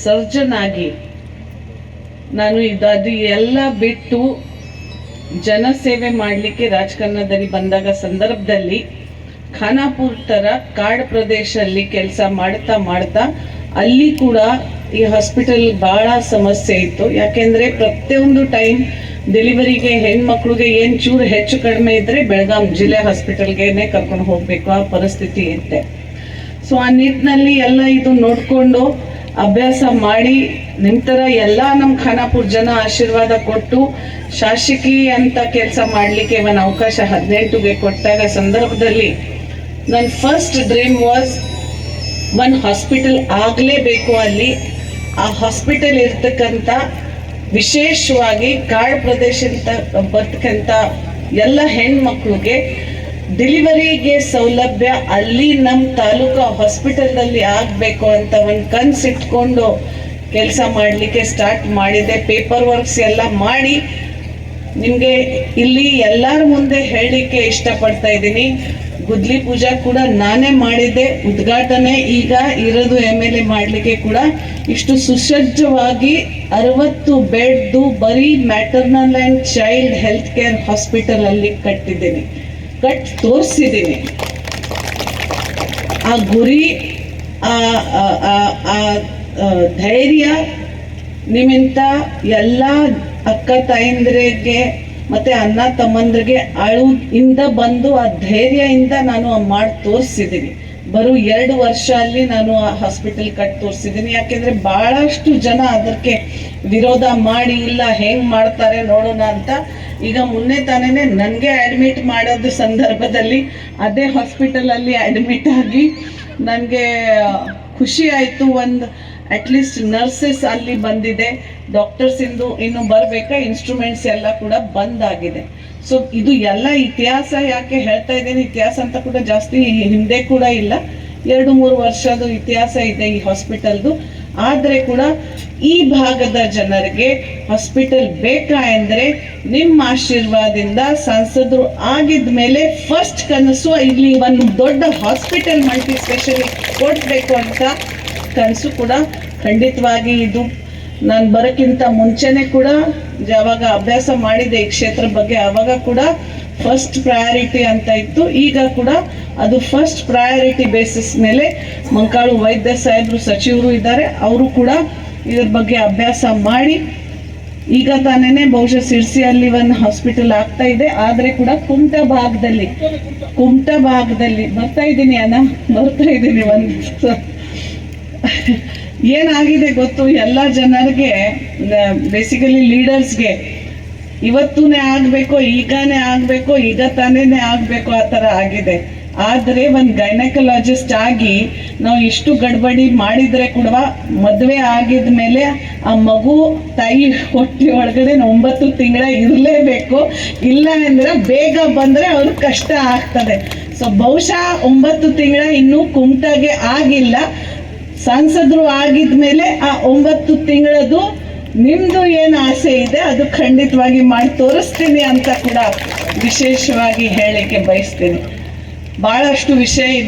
Surgeon ಆಗಿ ನಾನು ಅದು ಎಲ್ಲ ಬಿಟ್ಟು ಜನಸೇವೆ ಮಾಡಲಿಕ್ಕೆ ರಾಜಕಾರಣದಲ್ಲಿ ಬಂದಾಗ ಸಂದರ್ಭದಲ್ಲಿ ಖಾನಾಪುರ ಥರ ಕಾಡು ಪ್ರದೇಶದಲ್ಲಿ ಕೆಲಸ ಮಾಡ್ತಾ ಮಾಡ್ತಾ ಅಲ್ಲಿ ಕೂಡ ಈ ಹಾಸ್ಪಿಟಲ್ ಭಾಳ ಸಮಸ್ಯೆ ಇತ್ತು. ಯಾಕೆಂದರೆ ಪ್ರತಿಯೊಂದು ಟೈಮ್ ಡೆಲಿವರಿಗೆ ಹೆಣ್ಮಕ್ಳಿಗೆ ಏನು ಚೂರು ಹೆಚ್ಚು ಕಡಿಮೆ ಇದ್ದರೆ ಬೆಳಗಾಂ ಜಿಲ್ಲೆ ಹಾಸ್ಪಿಟಲ್ಗೆ ಕರ್ಕೊಂಡು ಹೋಗಬೇಕು ಆ ಪರಿಸ್ಥಿತಿ ಇತ್ತೆ. ಸೊ ಆ ನಿಟ್ಟಿನಲ್ಲಿ ಎಲ್ಲ ಇದು ನೋಡಿಕೊಂಡು ಅಭ್ಯಾಸ ಮಾಡಿ ನಿಮ್ಮ ಥರ ಎಲ್ಲ ನಮ್ಮ ಖಾನಾಪುರ ಜನ ಆಶೀರ್ವಾದ ಕೊಟ್ಟು ಶಾಸಕಿ ಅಂತ ಕೆಲಸ ಮಾಡಲಿಕ್ಕೆ ಒಂದು ಅವಕಾಶ 18ಗೆ ಕೊಟ್ಟಾಗ ಸಂದರ್ಭದಲ್ಲಿ ನನ್ನ ಫಸ್ಟ್ ಡ್ರೀಮ್ ವಾಸ್ ಒಂದು ಹಾಸ್ಪಿಟಲ್ ಆಗಲೇಬೇಕು ಅಲ್ಲಿ. ಆ ಹಾಸ್ಪಿಟಲ್ ಇರ್ತಕ್ಕಂಥ ವಿಶೇಷವಾಗಿ ಕಾಡು ಪ್ರದೇಶದಿಂದ ಬರ್ತಕ್ಕಂಥ ಎಲ್ಲ ಹೆಣ್ಮಕ್ಳಿಗೆ ಡೆಲಿವರಿಗೆ ಸೌಲಭ್ಯ ಅಲ್ಲಿ ನಮ್ಮ ತಾಲೂಕು ಹಾಸ್ಪಿಟಲ್ನಲ್ಲಿ ಆಗಬೇಕು ಅಂತ ಒಂದು ಕನಸಿಟ್ಕೊಂಡು ಕೆಲಸ ಮಾಡಲಿಕ್ಕೆ ಸ್ಟಾರ್ಟ್ ಮಾಡಿದೆ. ಪೇಪರ್ ವರ್ಕ್ಸ್ ಎಲ್ಲ ಮಾಡಿ ನಿಮಗೆ ಇಲ್ಲಿ ಎಲ್ಲರ ಮುಂದೆ ಹೇಳಲಿಕ್ಕೆ ಇಷ್ಟಪಡ್ತಾ ಇದ್ದೀನಿ. ಗುದ್ಲಿ ಪೂಜಾ ಕೂಡ ನಾನೇ ಮಾಡಿದ್ದೆ. ಉದ್ಘಾಟನೆ ಈಗ ಇರೋದು MLA ಮಾಡಲಿಕ್ಕೆ ಕೂಡ ಇಷ್ಟು ಸುಸಜ್ಜವಾಗಿ 60 ಬೆಡ್ದು ಬರೀ maternal and child health care hospital ಅಲ್ಲಿ ಕಟ್ಟಿದ್ದೀನಿ, ತೋರಿಸಿದ್ದೀನಿ. ಆ ಗುರಿ, ಆ ಧೈರ್ಯ ನಿಮ್ಮಿಂದ ಎಲ್ಲ ಅಕ್ಕ ತಾಯಂದ್ರಿಗೆ ಮತ್ತೆ ಅಣ್ಣ ತಮ್ಮಂದ್ರಿಗೆ ಅಳುವಿಂದ ಬಂದು ಆ ಧೈರ್ಯದಿಂದ ನಾನು ಮಾಡಿ ತೋರಿಸಿದ್ದೀನಿ. ಬರೋ 2 ವರ್ಷ ಅಲ್ಲಿ ನಾನು ಆ ಹಾಸ್ಪಿಟಲ್ ಕಟ್ಟಿ ತೋರಿಸಿದ್ದೀನಿ. ಯಾಕೆಂದ್ರೆ ಬಹಳಷ್ಟು ಜನ ಅದಕ್ಕೆ ವಿರೋಧ ಮಾಡಿ ಇಲ್ಲ ಹೆಂಗ್ ಮಾಡ್ತಾರೆ ನೋಡೋಣ ಅಂತ. ಈಗ ಮೊನ್ನೆ ತಾನೇ ನನಗೆ ಅಡ್ಮಿಟ್ ಮಾಡೋದು ಸಂದರ್ಭದಲ್ಲಿ ಅದೇ ಹಾಸ್ಪಿಟಲ್ ಅಲ್ಲಿ ಅಡ್ಮಿಟ್ ಆಗಿ ನನಗೆ ಖುಷಿ ಆಯಿತು. ಒಂದು ಅಟ್ಲೀಸ್ಟ್ ನರ್ಸಸ್ ಅಲ್ಲಿ ಬಂದಿದೆ, ಡಾಕ್ಟರ್ಸ್ ಇನ್ನು ಬರಬೇಕಾ, ಇನ್ಸ್ಟ್ರೂಮೆಂಟ್ಸ್ ಎಲ್ಲ ಕೂಡ ಬಂದಾಗಿದೆ. ಸೊ ಇದು ಎಲ್ಲ ಇತಿಹಾಸ ಯಾಕೆ ಹೇಳ್ತಾ ಇದ್ದೀನಿ, ಇತಿಹಾಸ ಅಂತ ಕೂಡ ಜಾಸ್ತಿ ಹಿಂದೆ ಕೂಡ ಇಲ್ಲ, 2-3 ವರ್ಷದ ಇತಿಹಾಸ ಇದೆ ಈ ಹಾಸ್ಪಿಟಲ್ದು. ಆದರೆ ಕೂಡ ಈ ಭಾಗದ ಜನರಿಗೆ ಹಾಸ್ಪಿಟಲ್ ಬೇಕಾ ಅಂದರೆ ನಿಮ್ಮ ಆಶೀರ್ವಾದದಿಂದ ಸಂಸದರು ಆಗಿದ ಮೇಲೆ ಫಸ್ಟ್ ಕನಸು ಇಲ್ಲಿ ಒಂದು ದೊಡ್ಡ ಹಾಸ್ಪಿಟಲ್ ಮಲ್ಟಿ ಸ್ಪೆಷಲಿ ಕೊಡಬೇಕು ಅಂತ ಕನಸು ಕೂಡ ಖಂಡಿತವಾಗಿ ಇದು ನಾನು ಬರೋಕ್ಕಿಂತ ಮುಂಚೆನೆ ಕೂಡ ಯಾವಾಗ ಅಭ್ಯಾಸ ಮಾಡಿದೆ ಈ ಕ್ಷೇತ್ರ ಬಗ್ಗೆ ಆವಾಗ ಕೂಡ ಫಸ್ಟ್ ಪ್ರಯಾರಿಟಿ ಅಂತ ಇತ್ತು. ಈಗ ಕೂಡ ಅದು ಫಸ್ಟ್ ಪ್ರಯಾರಿಟಿ ಬೇಸಿಸ್ ಮೇಲೆ ಮಂಕಾಳು ವೈದ್ಯ ಸಾಹೇಬರು ಸಚಿವರು ಇದ್ದಾರೆ, ಅವರು ಕೂಡ ಇದ್ರ ಬಗ್ಗೆ ಅಭ್ಯಾಸ ಮಾಡಿ ಈಗ ತಾನೇನೆ ಬಹುಶಃ ಸಿರ್ಸಿಯಲ್ಲಿ ಒಂದು ಹಾಸ್ಪಿಟಲ್ ಆಗ್ತಾ ಇದೆ. ಆದರೆ ಕೂಡ ಕುಮಟಾ ಭಾಗದಲ್ಲಿ ಬರ್ತಾ ಇದ್ದೀನಿ ಒಂದು ಏನಾಗಿದೆ ಗೊತ್ತು, ಎಲ್ಲ ಜನರಿಗೆ ಬೇಸಿಕಲಿ ಲೀಡರ್ಸ್ಗೆ ಇವತ್ತೂನೇ ಆಗಬೇಕು, ಈಗ ತಾನೇ ಆಗಬೇಕು ಆ ಥರ ಆಗಿದೆ. ಆದರೆ ಒಂದು ಗೈನಕಾಲಜಿಸ್ಟ್ ಆಗಿ ನಾವು ಇಷ್ಟು ಗಡ್ಬಡಿ ಮಾಡಿದರೆ ಕೂಡ ಮದುವೆ ಆಗಿದ ಮೇಲೆ ಆ ಮಗು ತಾಯಿ ಹೊಟ್ಟೆ ಒಳಗಡೆ 9 ತಿಂಗಳ ಇರಲೇಬೇಕು. ಇಲ್ಲ ಅಂದರೆ ಬೇಗ ಬಂದರೆ ಅವ್ರಿಗೆ ಕಷ್ಟ ಆಗ್ತದೆ. ಸೊ ಬಹುಶಃ 9 ತಿಂಗಳ ಇನ್ನೂ ಕುಮಟಾಗೆ ಆಗಿಲ್ಲ. ಸಂಸದರು ಆಗಿದ್ಮೇಲೆ ಆ 9 ತಿಂಗಳದು ನಿಮ್ದು ಏನು ಆಸೆ ಇದೆ ಅದು ಖಂಡಿತವಾಗಿ ಮಾಡಿ ತೋರಿಸ್ತೀನಿ ಅಂತ ಕೂಡ ವಿಶೇಷವಾಗಿ ಹೇಳಲಿಕ್ಕೆ ಬಯಸ್ತೀನಿ. ಬಹಳಷ್ಟು ವಿಷಯ ಇದೆ.